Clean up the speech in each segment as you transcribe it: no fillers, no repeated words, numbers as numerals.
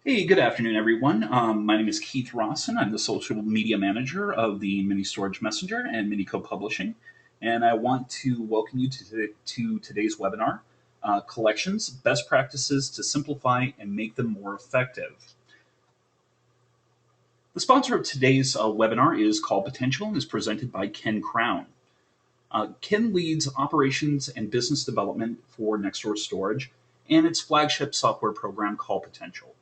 Hey, good afternoon, everyone. My name is Keith Rawson. I'm the social media manager of the Mini Storage Messenger and Mini Co-Publishing, and I want to welcome you to today's webinar, Collections, Best Practices to Simplify and Make Them More Effective. The sponsor of today's webinar is Call Potential and is presented by Ken Crown. Ken leads operations and business development for Nextdoor Storage and its flagship software program, Call Potential.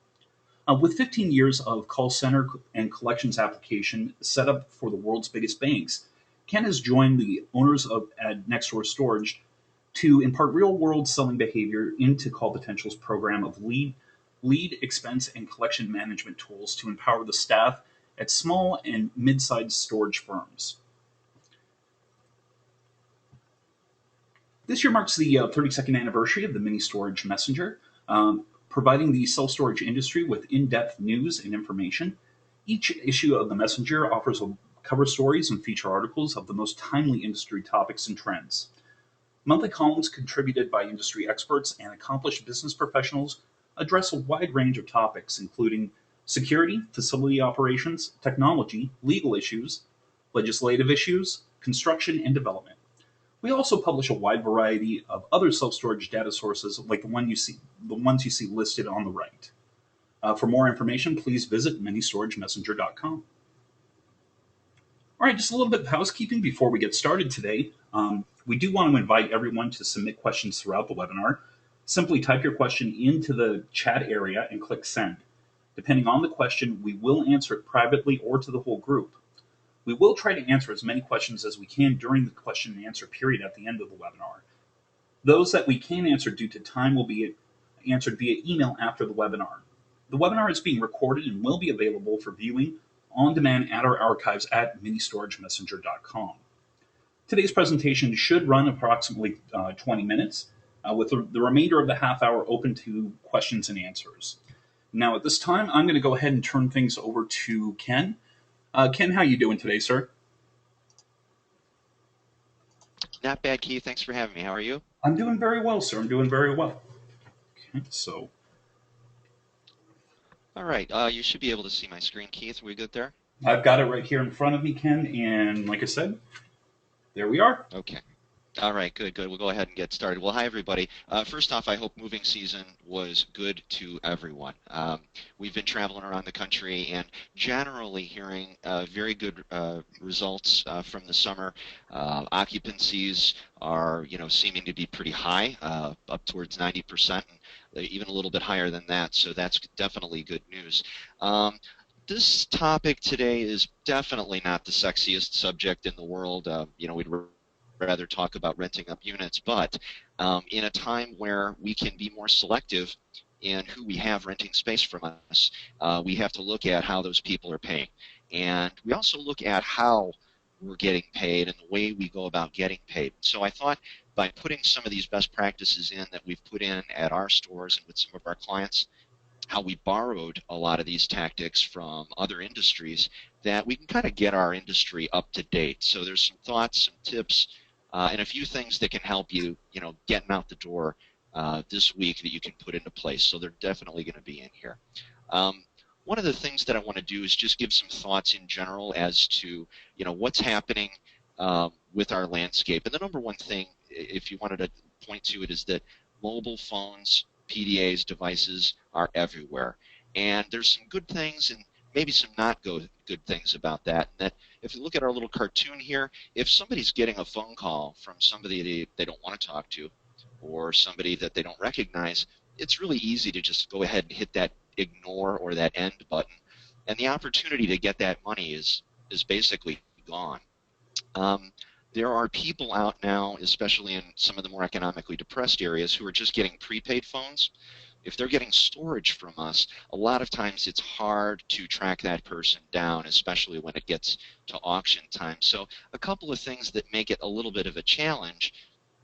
With 15 years of call center and collections application set up for the world's biggest banks, Ken has joined the owners of at Nextdoor Storage to impart real-world selling behavior into Call Potential's program of lead expense and collection management tools to empower the staff at small and mid-sized storage firms. This year marks the 32nd anniversary of the Mini Storage Messenger, providing the self storage industry with in depth news and information. Each issue of the Messenger offers cover stories and feature articles of the most timely industry topics and trends. Monthly columns contributed by industry experts and accomplished business professionals address a wide range of topics, including security, facility operations, technology, legal issues, legislative issues, construction, and development. We also publish a wide variety of other self-storage data sources like the ones you see listed on the right. For more information, please visit ministoragemessenger.com. All right, just a little bit of housekeeping before we get started today. We do want to invite everyone to submit questions throughout the webinar. Simply type your question into the chat area and click send. Depending on the question, we will answer it privately or to the whole group. We will try to answer as many questions as we can during the question and answer period at the end of the webinar. Those that we can answer due to time will be answered via email after the webinar. The webinar is being recorded and will be available for viewing on demand at our archives at ministoragemessenger.com. Today's presentation should run approximately 20 minutes, with the remainder of the half hour open to questions and answers. Now, at this time, I'm going to go ahead and turn things over to Ken. Ken, how are you doing today, sir? Not bad, Keith. Thanks for having me. How are you? I'm doing very well, sir. I'm doing very well. Okay, so All right. You should be able to see my screen, Keith. Are we good there? I've got it right here in front of me, Ken, and like I said, there we are. Okay. All right. Good, good. We'll go ahead and get started. Well, hi, everybody. First off, I hope moving season was good to everyone. We've been traveling around the country and generally hearing very good results from the summer. Occupancies are, seeming to be pretty high, up towards 90%, and even a little bit higher than that. So that's definitely good news. This topic today is definitely not the sexiest subject in the world. We'd rather talk about renting up units, but in a time where we can be more selective in who we have renting space from us, we have to look at how those people are paying. And we also look at how we're getting paid and the way we go about getting paid. So I thought by putting some of these best practices in that we've put in at our stores and with some of our clients, how we borrowed a lot of these tactics from other industries, that we can kind of get our industry up to date. So there's some thoughts, some tips, and a few things that can help you, getting out the door this week that you can put into place. So they're definitely going to be in here. One of the things that I want to do is just give some thoughts in general as to, what's happening with our landscape. And the number one thing, if you wanted to point to it, is that mobile phones, PDAs, devices are everywhere. And there's some good things and maybe some not good things about that. And that if you look at our little cartoon here, if somebody's getting a phone call from somebody they don't want to talk to or somebody that they don't recognize, it's really easy to just go ahead and hit that ignore or that end button. And the opportunity to get that money is basically gone. There are people out now, especially in some of the more economically depressed areas, who are just getting prepaid phones. If they're getting storage from us, a lot of times it's hard to track that person down, especially when it gets to auction time. So a couple of things that make it a little bit of a challenge.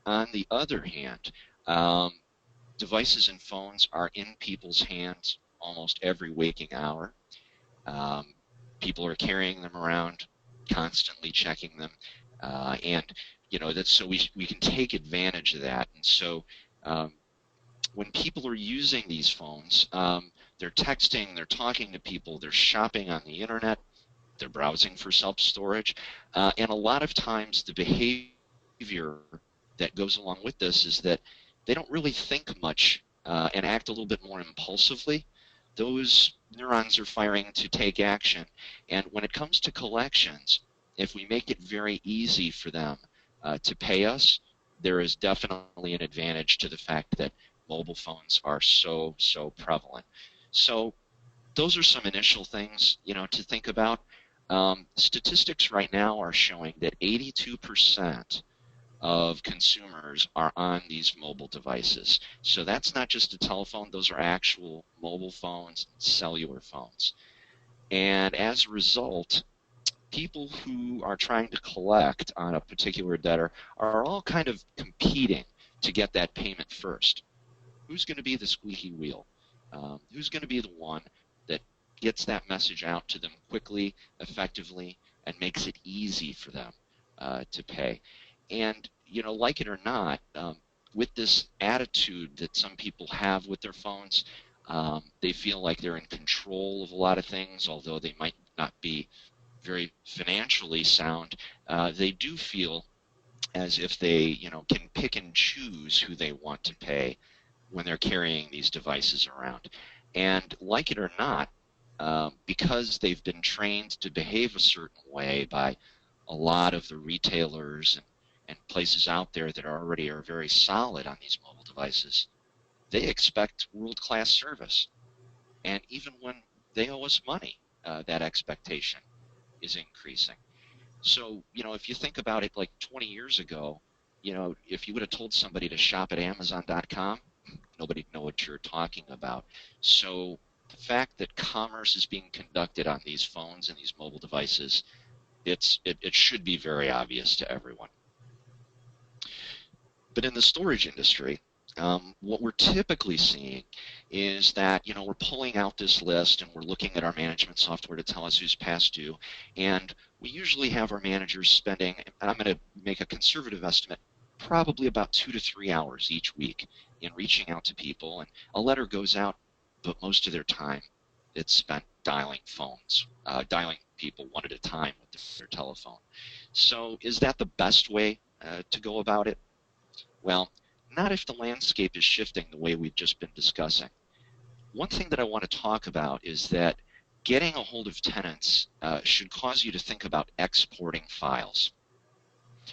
On the other hand, devices and phones are in people's hands almost every waking hour. People are carrying them around, constantly checking them. And that's so we can take advantage of that. And so when people are using these phones, they're texting, they're talking to people, they're shopping on the internet, they're browsing for self-storage, and a lot of times the behavior that goes along with this is that they don't really think much and act a little bit more impulsively. Those neurons are firing to take action. And when it comes to collections, if we make it very easy for them to pay us, there is definitely an advantage to the fact that mobile phones are so prevalent. So those are some initial things, to think about. Statistics right now are showing that 82% of consumers are on these mobile devices. So that's not just a telephone, those are actual mobile phones, cellular phones. And as a result, people who are trying to collect on a particular debtor are all kind of competing to get that payment first. Who's going to be the squeaky wheel? Who's going to be the one that gets that message out to them quickly, effectively, and makes it easy for them to pay? And, like it or not, with this attitude that some people have with their phones, they feel like they're in control of a lot of things, although they might not be very financially sound. They do feel as if they, can pick and choose who they want to pay when they're carrying these devices around. And like it or not, because they've been trained to behave a certain way by a lot of the retailers and places out there that already are very solid on these mobile devices, they expect world-class service. And even when they owe us money, that expectation is increasing. So, if you think about it, like 20 years ago, if you would have told somebody to shop at Amazon.com, nobody'd know what you're talking about. So the fact that commerce is being conducted on these phones and these mobile devices, it should be very obvious to everyone. But in the storage industry, what we're typically seeing is that, we're pulling out this list and we're looking at our management software to tell us who's past due. And we usually have our managers spending, and I'm going to make a conservative estimate, probably about 2 to 3 hours each week in reaching out to people. And a letter goes out, but most of their time it's spent dialing phones, dialing people one at a time with their telephone. So is that the best way to go about it? Well, not if the landscape is shifting the way we've just been discussing. One thing that I want to talk about is that getting a hold of tenants should cause you to think about exporting files.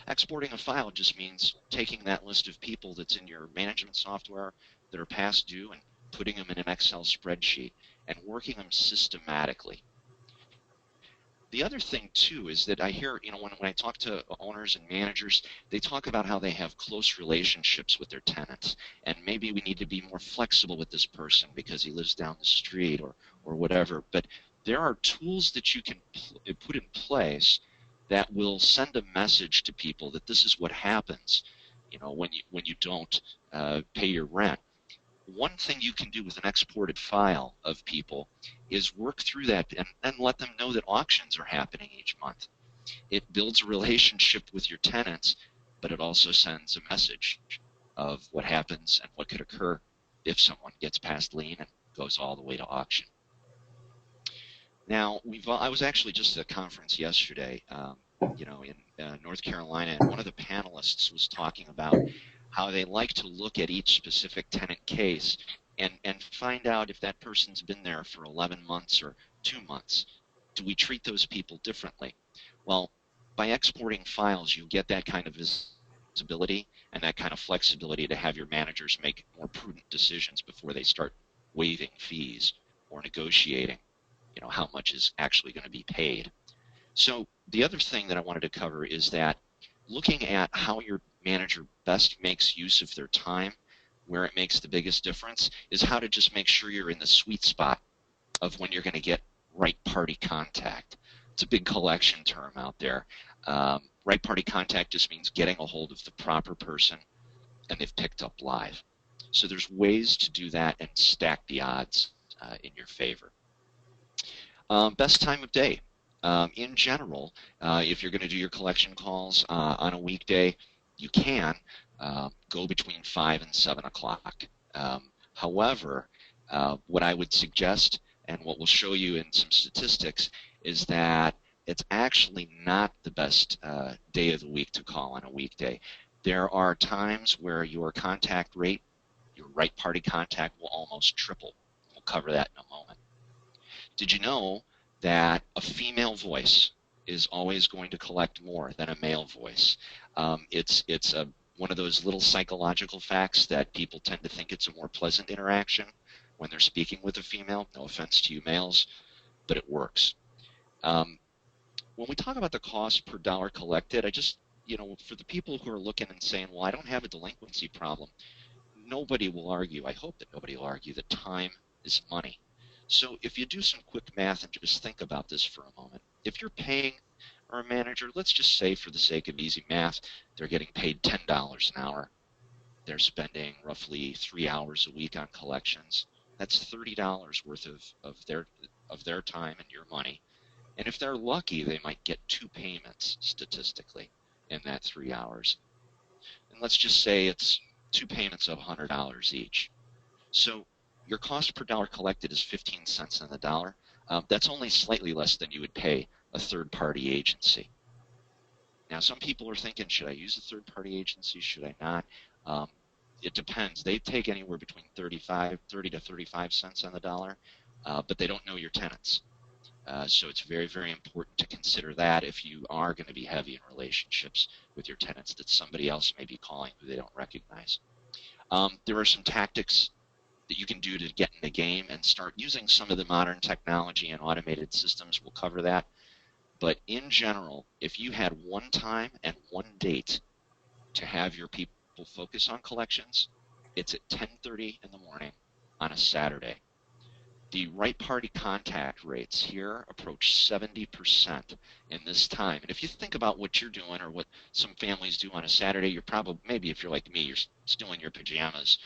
Exporting a file just means taking that list of people that's in your management software that are past due and putting them in an Excel spreadsheet and working them systematically. The other thing, too, is that I hear, when I talk to owners and managers, they talk about how they have close relationships with their tenants, and maybe we need to be more flexible with this person because he lives down the street or whatever. But there are tools that you can put in place that will send a message to people that this is what happens, when you don't pay your rent. One thing you can do with an exported file of people is work through that and let them know that auctions are happening each month. It builds a relationship with your tenants, but it also sends a message of what happens and what could occur if someone gets past lien and goes all the way to auction. Now, I was actually just at a conference yesterday, in North Carolina, and one of the panelists was talking about how they like to look at each specific tenant case and find out if that person's been there for 11 months or 2 months. Do we treat those people differently? Well, by exporting files, you get that kind of visibility and that kind of flexibility to have your managers make more prudent decisions before they start waiving fees or negotiating, how much is actually going to be paid. So the other thing that I wanted to cover is that looking at how your manager best makes use of their time, where it makes the biggest difference, is how to just make sure you're in the sweet spot of when you're going to get right party contact. It's a big collection term out there. Right party contact just means getting a hold of the proper person and they've picked up live. So there's ways to do that and stack the odds in your favor. Best time of day. In general, if you're going to do your collection calls on a weekday, you can go between 5 and 7 o'clock. However, what I would suggest and what we'll show you in some statistics is that it's actually not the best day of the week to call on a weekday. There are times where your contact rate, your right party contact, will almost triple. We'll cover that in a moment. Did you know that a female voice is always going to collect more than a male voice? It's one of those little psychological facts that people tend to think it's a more pleasant interaction when they're speaking with a female. No offense to you males, but it works. Um, when we talk about the cost per dollar collected, for the people who are looking and saying, well, I don't have a delinquency problem, nobody will argue, I hope that nobody will argue, that time is money. So if you do some quick math and just think about this for a moment, if you're paying our manager, let's just say for the sake of easy math, they're getting paid $10 an hour. They're spending roughly 3 hours a week on collections. That's $30 worth of their time and your money. And if they're lucky, they might get 2 payments statistically in that 3 hours. And let's just say it's 2 payments of $100 each. So your cost per dollar collected is 15 cents on the dollar. That's only slightly less than you would pay a third-party agency. Now, some people are thinking, should I use a third-party agency? Should I not? It depends. They take anywhere between 30 to 35 cents on the dollar, but they don't know your tenants. So it's very, very important to consider that if you are going to be heavy in relationships with your tenants, that somebody else may be calling who they don't recognize. There are some tactics that you can do to get in the game and start using some of the modern technology and automated systems. We'll cover that. But in general, if you had one time and one date to have your people focus on collections, it's at 10:30 in the morning on a Saturday. The right party contact rates here approach 70% in this time. And if you think about what you're doing or what some families do on a Saturday, you're probably, maybe if you're like me, you're still in your pajamas,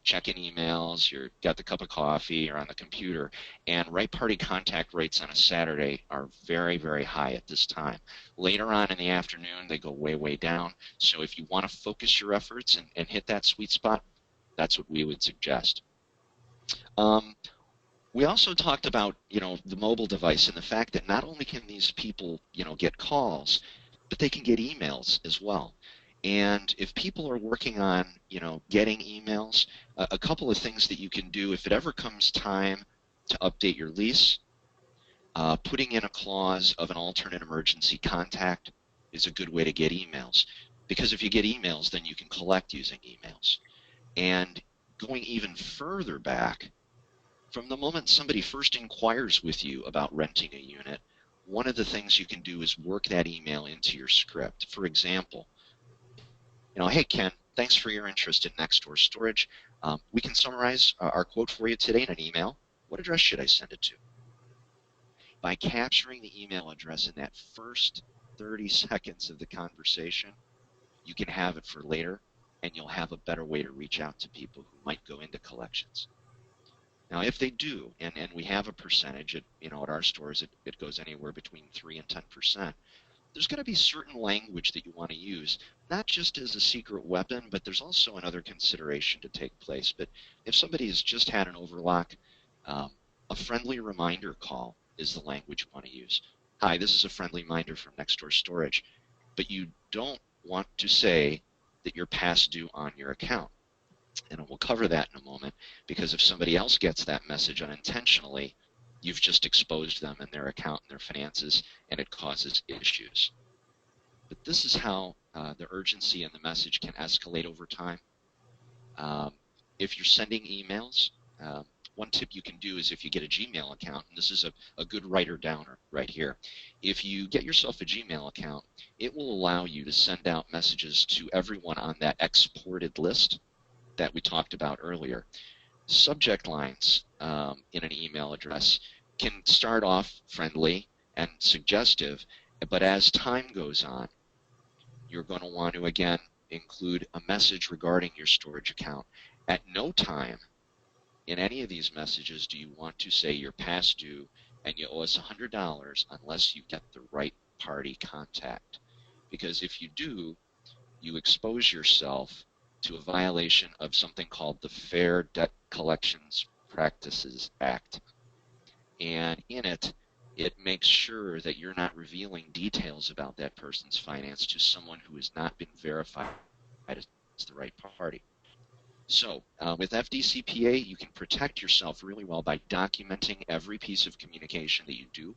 checking emails, you're got the cup of coffee, or on the computer, and right party contact rates on a Saturday are very, very high at this time. Later on in the afternoon, they go way, way down. So if you want to focus your efforts and hit that sweet spot, that's what we would suggest. We also talked about, the mobile device and the fact that not only can these people, get calls, but they can get emails as well. And if people are working on, getting emails, a couple of things that you can do if it ever comes time to update your lease, putting in a clause of an alternate emergency contact is a good way to get emails. Because if you get emails, then you can collect using emails. And going even further back, from the moment somebody first inquires with you about renting a unit, one of the things you can do is work that email into your script. For example, hey, Ken, thanks for your interest in next door storage. We can summarize our quote for you today in an email. What address should I send it to? By capturing the email address in that first 30 seconds of the conversation, you can have it for later, and you'll have a better way to reach out to people who might go into collections. Now, if they do, and we have a percentage, at our stores, it goes anywhere between 3 and 10%, there's going to be certain language that you want to use, not just as a secret weapon, but there's also another consideration to take place. But if somebody has just had an overlock, a friendly reminder call is the language you want to use. Hi, this is a friendly reminder from Nextdoor Storage, but you don't want to say that you're past due on your account. And we'll cover that in a moment, because if somebody else gets that message unintentionally, you've just exposed them and their account and their finances, and it causes issues. But this is how the urgency in the message can escalate over time. If you're sending emails, one tip you can do is if you get a Gmail account, and this is a good writer-downer right here. If you get yourself a Gmail account, it will allow you to send out messages to everyone on that exported list that we talked about earlier. Subject lines in an email address can start off friendly and suggestive, but as time goes on, you're going to want to, again, include a message regarding your storage account. At no time in any of these messages do you want to say you're past due and you owe us $100 unless you get the right party contact. Because if you do, you expose yourself to a violation of something called the Fair Debt Collections Practices Act. And in it, it makes sure that you're not revealing details about that person's finance to someone who has not been verified as the right party. So with FDCPA, you can protect yourself really well by documenting every piece of communication that you do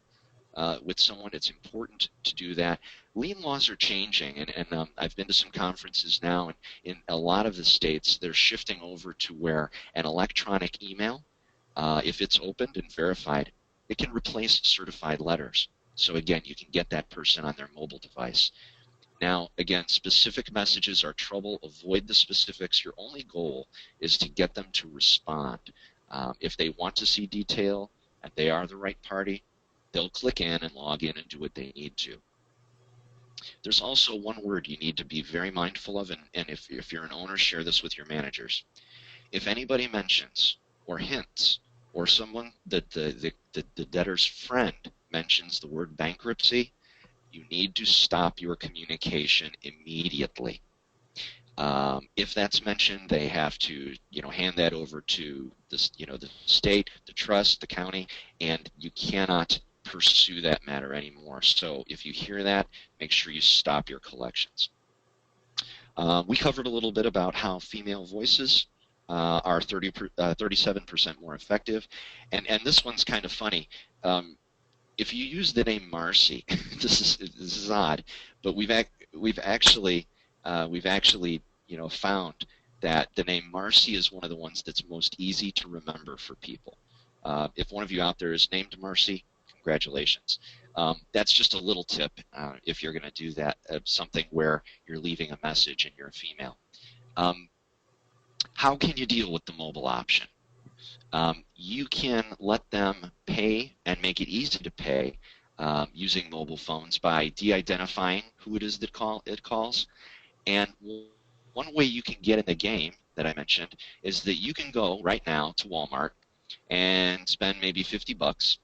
with someone. It's important to do that. Lien laws are changing, and I've been to some conferences now, and in a lot of the states, they're shifting over to where an electronic email, if it's opened and verified, it can replace certified letters. So again, you can get that person on their mobile device. Now, again, specific messages are trouble. Avoid the specifics. Your only goal is to get them to respond. If they want to see detail and they are the right party, they'll click in and log in and do what they need to. There's also one word you need to be very mindful of, and if you're an owner, share this with your managers. If anybody mentions or hints or someone that the debtor's friend mentions the word bankruptcy, you need to stop your communication immediately. If that's mentioned, they have to, hand that over to the, the state, the trust, the county, and you cannot pursue that matter anymore. So if you hear that, make sure you stop your collections. We covered a little bit about how female voices are 37% more effective, and this one's kind of funny. If you use the name Marcy, this is odd, but we've actually found that the name Marcy is one of the ones that's most easy to remember for people. If one of you out there is named Marcy, congratulations. That's just a little tip if you're going to do that, something where you're leaving a message and you're a female. How can you deal with the mobile option? You can let them pay and make it easy to pay using mobile phones by de-identifying who it is that it calls. And one way you can get in the game that I mentioned is that you can go right now to Walmart and spend maybe 50 bucks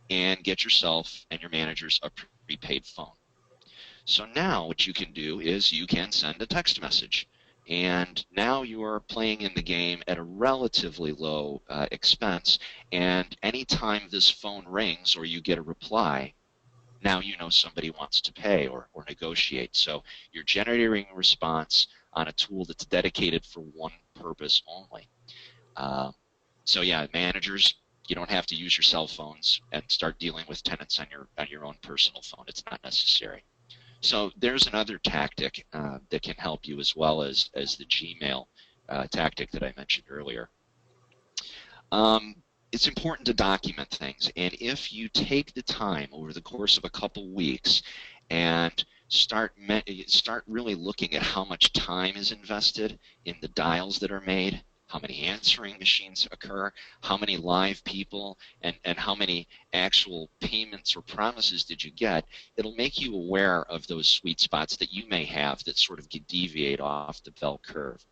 and get yourself and your managers a prepaid phone. So now what you can do is you can send a text message. And now you are playing in the game at a relatively low expense. And anytime this phone rings or you get a reply, now you know somebody wants to pay or negotiate. So you're generating a response on a tool that's dedicated for one purpose only. So yeah, managers, you don't have to use your cell phones and start dealing with tenants on your own personal phone. It's not necessary. So there's another tactic that can help you as well as the Gmail tactic that I mentioned earlier. It's important to document things, and if you take the time over the course of a couple weeks and start really looking at how much time is invested in the dials that are made, how many answering machines occur, how many live people, and how many actual payments or promises did you get, it'll make you aware of those sweet spots that you may have that sort of deviate off the bell curve.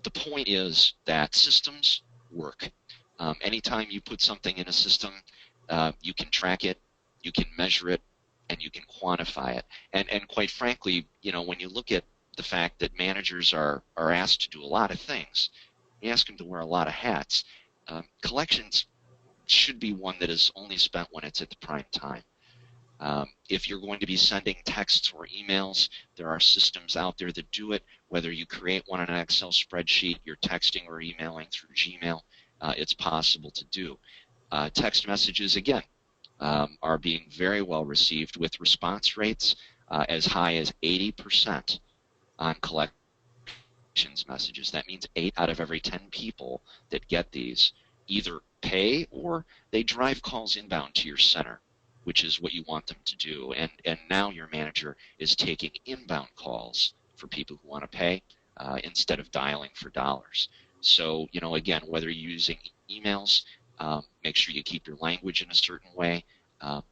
The point is that systems work. Anytime you put something in a system, you can track it, you can measure it, and you can quantify it. And quite frankly, when you look at the fact that managers are asked to do a lot of things, you ask them to wear a lot of hats. Collections should be one that is only spent when it's at the prime time. If you're going to be sending texts or emails, there are systems out there that do it. Whether you create one in an Excel spreadsheet, you're texting or emailing through Gmail, it's possible to do. Text messages, again, are being very well received with response rates as high as 80% on collections messages. That means 8 out of every 10 people that get these either pay or they drive calls inbound to your center, which is what you want them to do. And now your manager is taking inbound calls for people who want to pay instead of dialing for dollars. So, again, whether you're using emails, make sure you keep your language in a certain way.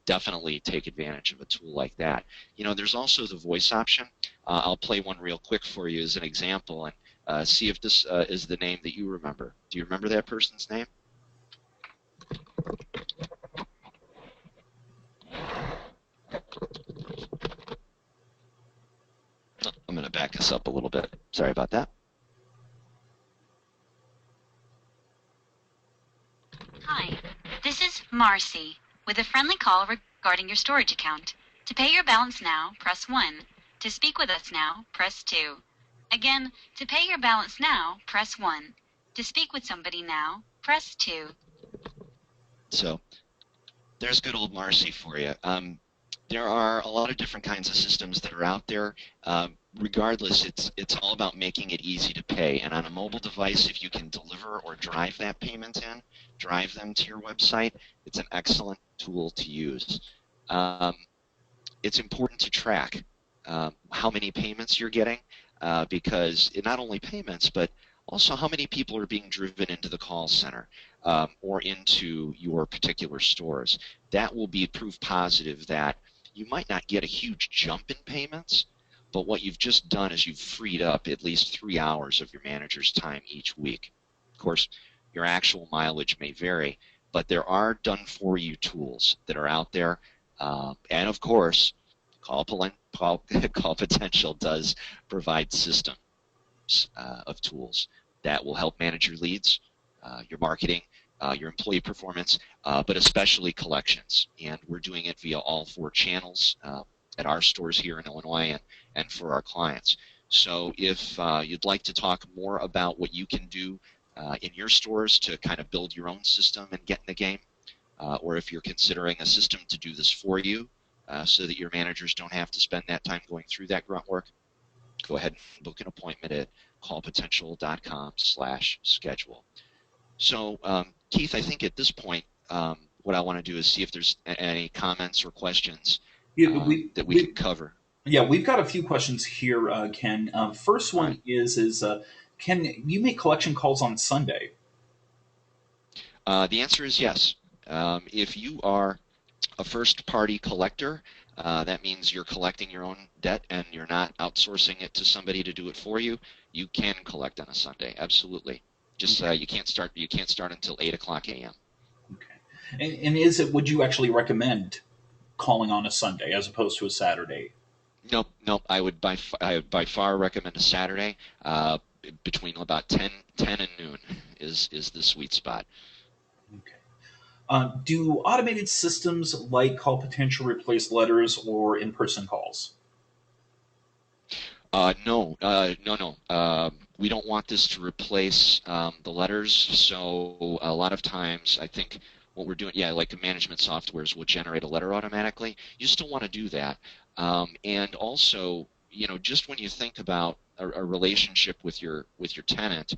Definitely take advantage of a tool like that. There's also the voice option. I'll play one real quick for you as an example and see if this is the name that you remember. Do you remember that person's name? I'm going to back this up a little bit. Sorry about that. Hi, this is Marcy with a friendly call regarding your storage account. To pay your balance now, press 1. To speak with us now, press 2. Again, to pay your balance now, press 1. To speak with somebody now, press 2. So there's good old Marcy for you. There are a lot of different kinds of systems that are out there. Regardless, it's all about making it easy to pay. And on a mobile device, if you can deliver or drive that payment in, drive them to your website, it's an excellent tool to use. It's important to track how many payments you're getting because not only payments, but also how many people are being driven into the call center or into your particular stores. That will be proof positive that you might not get a huge jump in payments, but what you've just done is you've freed up at least 3 hours of your manager's time each week. Of course, your actual mileage may vary, but there are done-for-you tools that are out there. And of course, Call Potential does provide systems of tools that will help manage your leads, your marketing, your employee performance, but especially collections. And we're doing it via all 4 channels at our stores here in Illinois and for our clients. So if you'd like to talk more about what you can do in your stores to kind of build your own system and get in the game, or if you're considering a system to do this for you so that your managers don't have to spend that time going through that grunt work, go ahead and book an appointment at callpotential.com/schedule. So, Keith, I think at this point, what I want to do is see if there's any comments or questions Yeah, that we can cover. yeah, we've got a few questions here, Ken. First All right. one is can you make collection calls on Sunday? The answer is yes. If you are a first-party collector, that means you're collecting your own debt and you're not outsourcing it to somebody to do it for you. You can collect on a Sunday, absolutely. Just Okay. you can't start until 8 o'clock a.m. Okay. And would you actually recommend calling on a Sunday as opposed to a Saturday? Nope, nope. I would by far recommend a Saturday. Between about 10 and noon is the sweet spot. Okay. Do automated systems like Call Potential replace letters or in-person calls? No, no, no. We don't want this to replace the letters. So a lot of times, I think what we're doing, yeah, like the management softwares will generate a letter automatically. You still want to do that, and also, just when you think about a relationship with your tenant,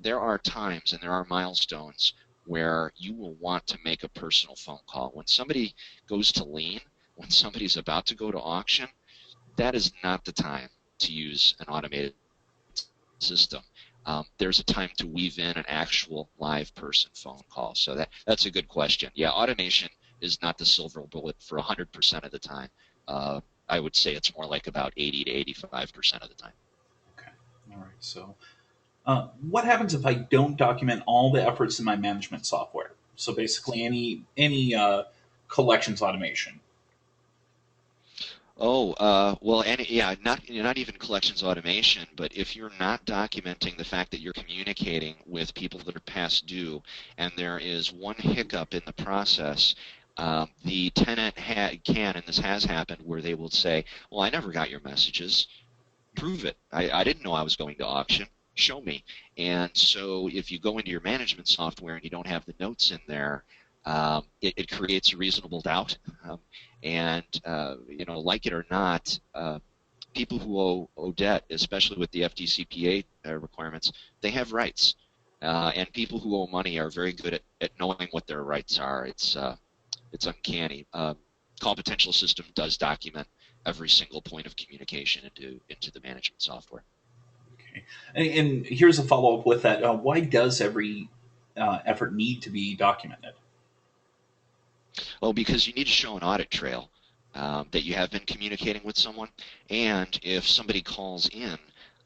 there are times and there are milestones where you will want to make a personal phone call. When somebody goes to lien, when somebody's about to go to auction, that is not the time to use an automated system. There's a time to weave in an actual live person phone call. So that's a good question. Yeah, automation is not the silver bullet for 100% of the time. I would say it's more like about 80 to 85% of the time. Okay. All right. So, what happens if I don't document all the efforts in my management software? So basically, any collections automation. Oh, well, and yeah, not even collections automation, but if you're not documenting the fact that you're communicating with people that are past due, and there is one hiccup in the process, the tenant can, and this has happened, where they will say, "Well, I never got your messages. Prove it. I didn't know I was going to auction. Show me." And so if you go into your management software and you don't have the notes in there, it creates a reasonable doubt. And like it or not, people who owe debt, especially with the FDCPA requirements, they have rights. And people who owe money are very good at knowing what their rights are. It's uncanny. Call Potential system does document every single point of communication into the management software. Okay. And here's a follow up with that. Why does every effort need to be documented? Well, because you need to show an audit trail that you have been communicating with someone, and if somebody calls in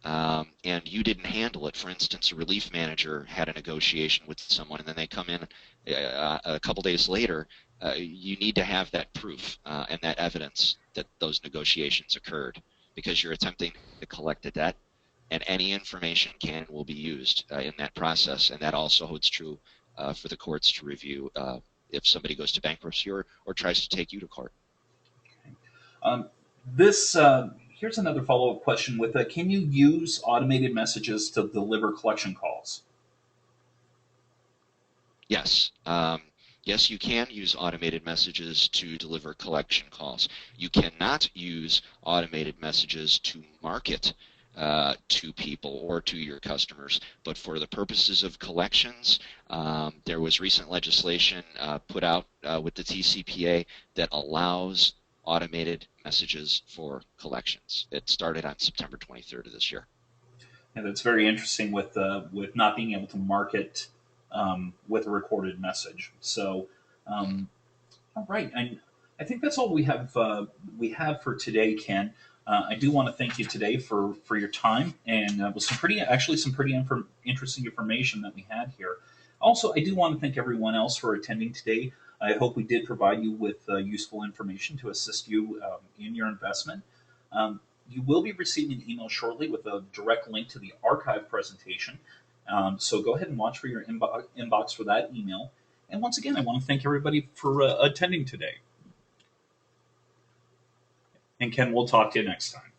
and you didn't handle it, for instance, a relief manager had a negotiation with someone, and then they come in a couple days later, you need to have that proof and that evidence that those negotiations occurred, because you're attempting to collect a debt, and any information can will be used in that process, and that also holds true for the courts to review if somebody goes to bankruptcy or tries to take you to court. Um, this Here's another follow-up question with can you use automated messages to deliver collection calls? Yes. Yes, you can use automated messages to deliver collection calls. You cannot use automated messages to market to people or to your customers. But for the purposes of collections, there was recent legislation put out with the TCPA that allows automated messages for collections. It started on September 23rd of this year. And it's very interesting with not being able to market with a recorded message. So, all right, I think that's all we have for today, Ken. I do want to thank you today for your time and with some pretty interesting information that we had here. Also, I do want to thank everyone else for attending today. I hope we did provide you with useful information to assist you in your investment. Um, you will be receiving an email shortly with a direct link to the archive presentation. So go ahead and watch for your inbox for that email. And once again, I want to thank everybody for attending today. And Ken, we'll talk to you next time.